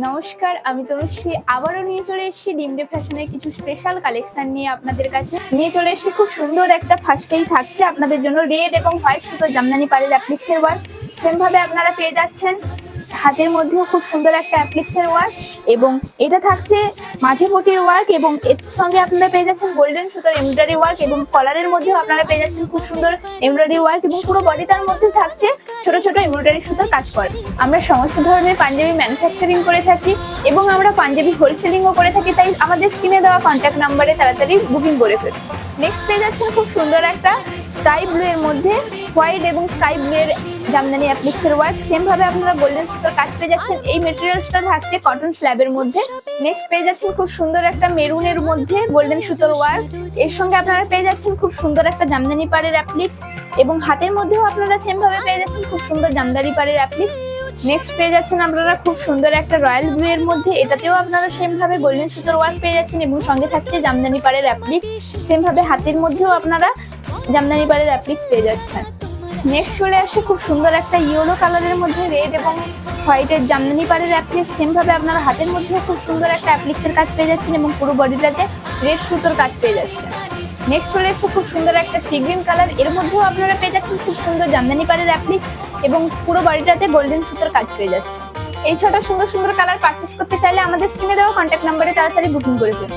নমস্কার, আমি তনুশ্রী আবারও নিয়ে চলে এসেছি ডিমডে ফ্যাশনের কিছু স্পেশাল কালেকশন নিয়ে আপনাদের কাছে নিয়ে চলে এসেছি। খুব সুন্দর একটা ফার্স্টেই থাকছে আপনাদের জন্য রেড এবং হোয়াইট সুতোর জামদানি পাড়ের অ্যাপ্লিক্সের ওয়ার্ক। সেম ভাবে আপনারা পেয়ে যাচ্ছেন হাতের মধ্যেও খুব সুন্দর একটা অ্যাপ্লিক্সের ওয়ার্ক, এবং এটা থাকছে মাঝে পটির ওয়ার্ক, এবং এর সঙ্গে আপনারা পেয়ে যাচ্ছেন গোল্ডেন সুতোর এমব্রয়ডারি ওয়ার্ক, এবং কলারের মধ্যেও আপনারা পেয়ে যাচ্ছেন খুব সুন্দর এমব্রয়ডারি ওয়ার্ক, এবং পুরো বডিটার মধ্যে থাকছে ছোট ছোট এমব্রয়ডারি সুতোর কাজ করা। আমরা সমস্ত ধরনের পাঞ্জাবি ম্যানুফ্যাকচারিং করে থাকি এবং আমরা পাঞ্জাবি হোলসেলিংও করে থাকি, তাই আমাদের স্ক্রিনে দেওয়া কন্ট্যাক্ট নাম্বারে তাড়াতাড়ি বুকিং করে ফেলুন। নেক্সট পেয়ে যাচ্ছেন খুব সুন্দর একটা স্কাই ব্লু এর মধ্যে হোয়াইট এবং স্কাই ব্লু এর জামদানি অ্যাপ্লিক্সের ওয়ার্ক। সেম ভাবে আপনারা গোল্ডেন সুতোর কাজ পেয়ে যাচ্ছেন। এই মেটেরিয়ালসটা থাকছে কটন স্ল্যাবের মধ্যে। নেক্সট পেয়ে যাচ্ছেন খুব সুন্দর একটা মেরুনের মধ্যে গোল্ডেন সুতোর ওয়ার্ক। এর সঙ্গে আপনারা পেয়ে যাচ্ছেন খুব সুন্দর একটা জামদানি পাড়ের অ্যাপ্লিক্স, এবং হাতের মধ্যেও আপনারা সেম ভাবে পেয়ে যাচ্ছেন খুব সুন্দর জামদানি পাড়ের অ্যাপ্লিক্স। নেক্সট পেয়ে যাচ্ছেন আপনারা খুব সুন্দর একটা রয়্যাল ব্লু এর মধ্যে, এটাতেও আপনারা সেম ভাবে গোল্ডেন সুতোর ওয়ার্ক পেয়ে যাচ্ছেন, এবং সঙ্গে থাকছে জামদানি পাড়ের অ্যাপ্লিক্স। সেম ভাবে হাতের মধ্যেও আপনারা জামদানি পাড়ের অ্যাপ্লিক্স পেয়ে যাচ্ছেন। নেক্সট চলে আসে খুব সুন্দর একটা ইয়েলো কালারের মধ্যে রেড এবং হোয়াইটের জামদানি পাড়ের অ্যাপ্লিক্স। সেম ভাবে আপনারা হাতের মধ্যেও খুব সুন্দর একটা অ্যাপ্লিক্সের কাজ পেয়ে যাচ্ছেন, এবং পুরো বডিটাতে রেড সুতোর কাজ পেয়ে যাচ্ছেন। নেক্সট চলে এসেছে খুব সুন্দর একটা সি গ্রিন কালার, এর মধ্যেও আপনারা পেয়ে যাচ্ছেন খুব সুন্দর জামদানি পাড়ের অ্যাপ্লিক্স, এবং পুরো বডিটাতে গোল্ডেন সুতোর কাজ পেয়ে যাচ্ছে। এই ছটা সুন্দর সুন্দর কালার পারচেস করতে চাইলে আমাদের স্ক্রিনে দেওয়া কন্ট্যাক্ট নাম্বারে তাড়াতাড়ি বুকিং করে দিন।